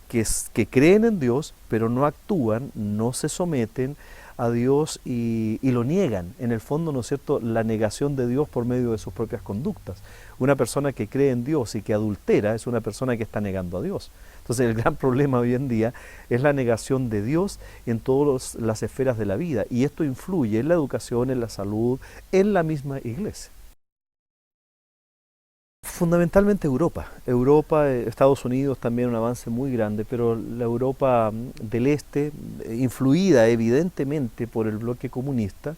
que creen en Dios, pero no actúan, no se someten a Dios y lo niegan. En el fondo, ¿no es cierto?, la negación de Dios por medio de sus propias conductas. Una persona que cree en Dios y que adultera es una persona que está negando a Dios. Entonces, el gran problema hoy en día es la negación de Dios en todas las esferas de la vida, y esto influye en la educación, en la salud, en la misma iglesia. Fundamentalmente Europa, Estados Unidos también un avance muy grande, pero la Europa del Este, influida evidentemente por el bloque comunista,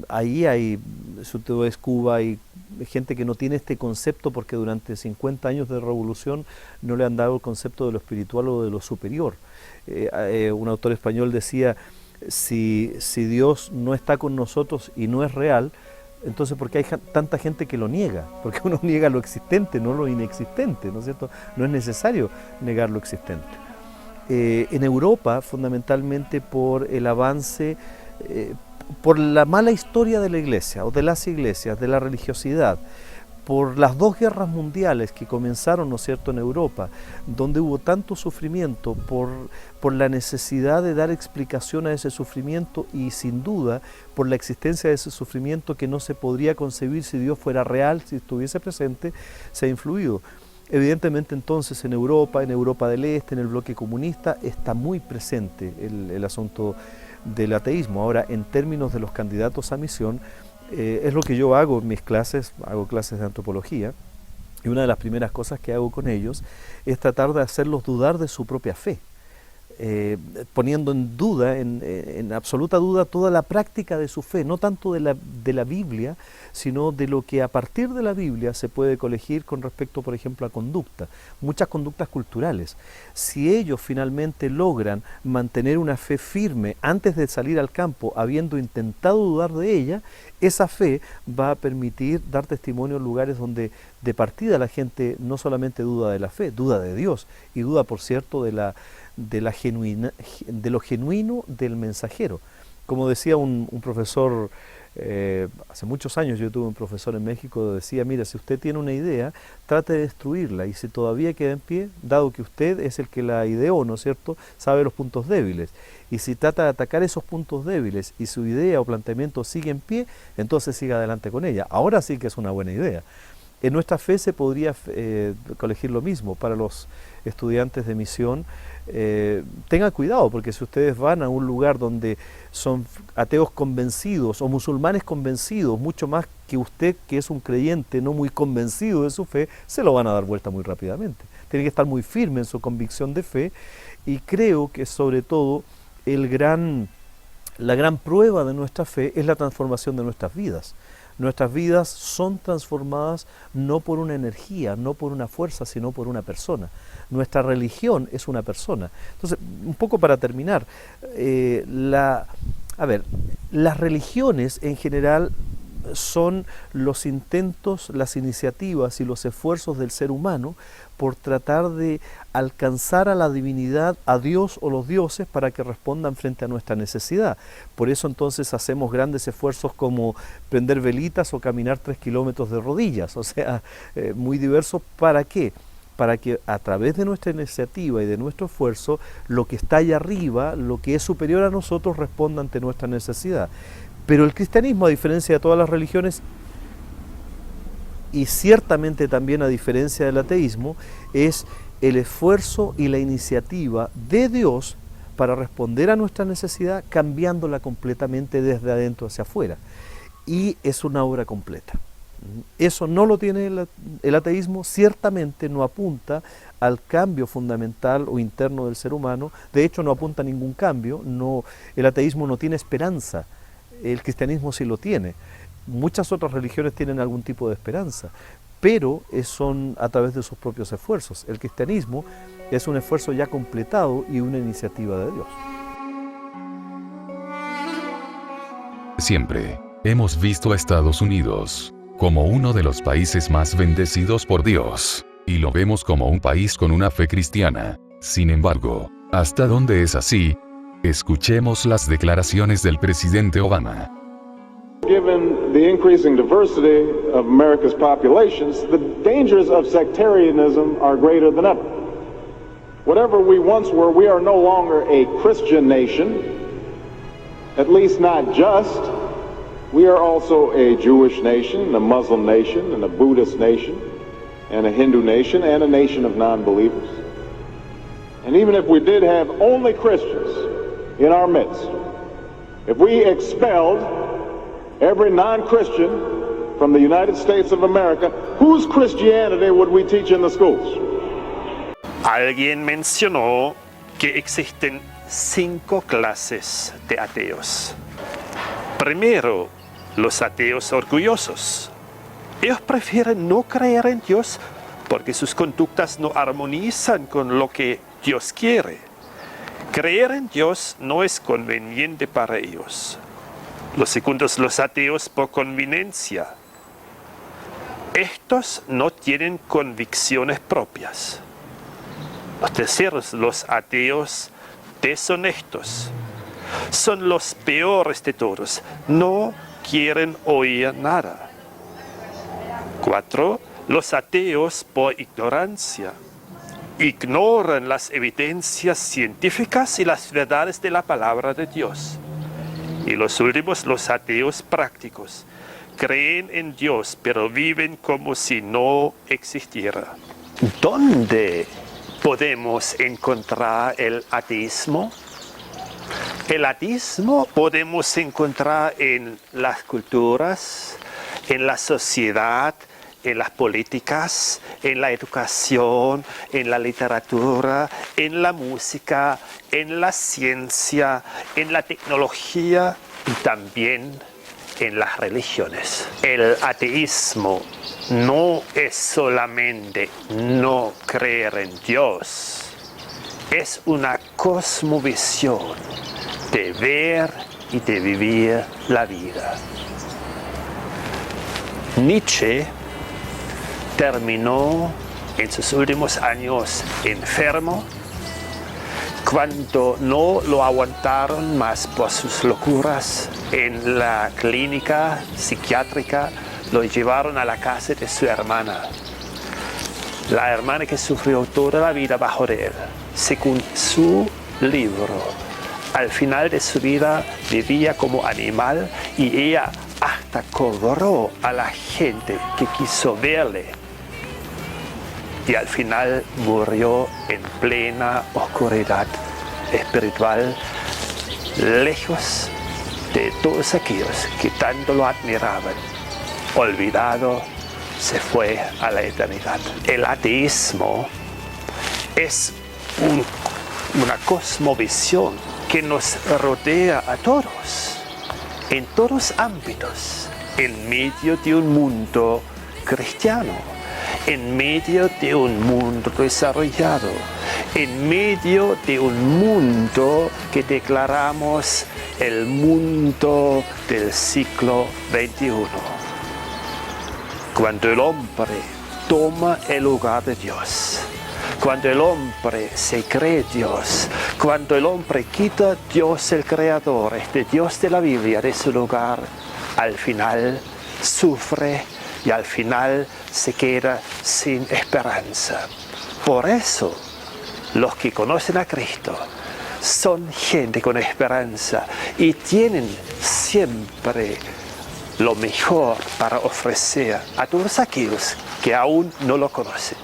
ahí hay, sobre todo es Cuba, hay gente que no tiene este concepto porque durante 50 años de revolución no le han dado el concepto de lo espiritual o de lo superior. Un autor español decía, si Dios no está con nosotros y no es real, entonces, ¿por qué hay tanta gente que lo niega? Porque uno niega lo existente, no lo inexistente, ¿no es cierto? No es necesario negar lo existente. En Europa, fundamentalmente por el avance, por la mala historia de la iglesia, o de las iglesias, de la religiosidad, por las dos guerras mundiales que comenzaron, ¿no es cierto?, en Europa, donde hubo tanto sufrimiento, por la necesidad de dar explicación a ese sufrimiento y sin duda por la existencia de ese sufrimiento que no se podría concebir si Dios fuera real, si estuviese presente, se ha influido. Evidentemente entonces en Europa del Este, en el bloque comunista, está muy presente el asunto del ateísmo. Ahora, en términos de los candidatos a misión, es lo que yo hago en mis clases, hago clases de antropología, y una de las primeras cosas que hago con ellos es tratar de hacerlos dudar de su propia fe, poniendo en duda, en absoluta duda, toda la práctica de su fe, no tanto de la Biblia, sino de lo que a partir de la Biblia se puede colegir con respecto, por ejemplo, a conducta, muchas conductas culturales. Si ellos finalmente logran mantener una fe firme antes de salir al campo, habiendo intentado dudar de ella, esa fe va a permitir dar testimonio en lugares donde de partida la gente no solamente duda de la fe, duda de Dios, y duda, por cierto, de lo genuino del mensajero. Como decía un profesor, hace muchos años yo tuve un profesor en México que decía, mira, si usted tiene una idea, trate de destruirla, y si todavía queda en pie, dado que usted es el que la ideó, ¿no es cierto?, sabe los puntos débiles, y si trata de atacar esos puntos débiles y su idea o planteamiento sigue en pie, entonces siga adelante con ella. Ahora sí que es una buena idea. En nuestra fe se podría colegir lo mismo para los estudiantes de misión. Tengan cuidado, porque si ustedes van a un lugar donde son ateos convencidos o musulmanes convencidos, mucho más que usted, que es un creyente no muy convencido de su fe, se lo van a dar vuelta muy rápidamente. Tiene que estar muy firme en su convicción de fe, y creo que sobre todo la gran prueba de nuestra fe es la transformación de nuestras vidas. Nuestras vidas son transformadas no por una energía, no por una fuerza, sino por una persona. Nuestra religión es una persona. Entonces, un poco para terminar, las religiones en general son los intentos, las iniciativas y los esfuerzos del ser humano por tratar de alcanzar a la divinidad, a Dios o los dioses, para que respondan frente a nuestra necesidad. Por eso entonces hacemos grandes esfuerzos como prender velitas o caminar 3 kilómetros de rodillas, o sea, muy diversos. ¿Para qué? Para que a través de nuestra iniciativa y de nuestro esfuerzo, lo que está allá arriba, lo que es superior a nosotros, responda ante nuestra necesidad. Pero el cristianismo, a diferencia de todas las religiones, y ciertamente también a diferencia del ateísmo, es el esfuerzo y la iniciativa de Dios para responder a nuestra necesidad, cambiándola completamente desde adentro hacia afuera. Y es una obra completa. Eso no lo tiene el ateísmo, ciertamente no apunta al cambio fundamental o interno del ser humano, de hecho no apunta a ningún cambio, el ateísmo no tiene esperanza, el cristianismo sí lo tiene. Muchas otras religiones tienen algún tipo de esperanza, pero son a través de sus propios esfuerzos. El cristianismo es un esfuerzo ya completado y una iniciativa de Dios. Siempre hemos visto a Estados Unidos como uno de los países más bendecidos por Dios, y lo vemos como un país con una fe cristiana. Sin embargo, ¿hasta dónde es así? Escuchemos las declaraciones del presidente Obama. Given the increasing diversity of America's populations, the dangers of sectarianism are greater than ever. Whatever we once were, we are no longer a Christian nation, at least not just. We are also a Jewish nation, a Muslim nation, and a Buddhist nation, and a Hindu nation, and a nation of non-believers. And even if we did have only Christians in our midst, if we expelled every non-Christian from the United States of America, whose Christianity would we teach in the schools? Alguien mencionó que existen 5 clases de ateos. Primero, los ateos orgullosos. Ellos prefieren no creer en Dios porque sus conductas no armonizan con lo que Dios quiere. Creer en Dios no es conveniente para ellos. Los segundos, los ateos por conveniencia. Estos no tienen convicciones propias. Los terceros, los ateos deshonestos. Son los peores de todos. No quieren oír nada. 4. Los ateos por ignorancia. Ignoran las evidencias científicas y las verdades de la palabra de Dios. Y los últimos, los ateos prácticos. Creen en Dios, pero viven como si no existiera. ¿Dónde podemos encontrar el ateísmo? El ateísmo podemos encontrar en las culturas, en la sociedad, en las políticas, en la educación, en la literatura, en la música, en la ciencia, en la tecnología y también en las religiones. El ateísmo no es solamente no creer en Dios, es una cosmovisión de ver y de vivir la vida. Nietzsche terminó en sus últimos años enfermo cuando no lo aguantaron más por sus locuras. En la clínica psiquiátrica lo llevaron a la casa de su hermana, la hermana que sufrió toda la vida bajo de él. Según su libro, al final de su vida vivía como animal y ella hasta cobró a la gente que quiso verle. Y al final murió en plena oscuridad espiritual, lejos de todos aquellos que tanto lo admiraban. Olvidado, se fue a la eternidad. El ateísmo es una cosmovisión que nos rodea a todos, en todos ámbitos, en medio de un mundo cristiano, en medio de un mundo desarrollado, en medio de un mundo que declaramos el mundo del siglo XXI. Cuando el hombre toma el lugar de Dios, cuando el hombre se cree Dios, cuando el hombre quita a Dios el Creador, este Dios de la Biblia, de su lugar, al final sufre y al final se queda sin esperanza. Por eso, los que conocen a Cristo son gente con esperanza y tienen siempre lo mejor para ofrecer a todos aquellos que aún no lo conocen.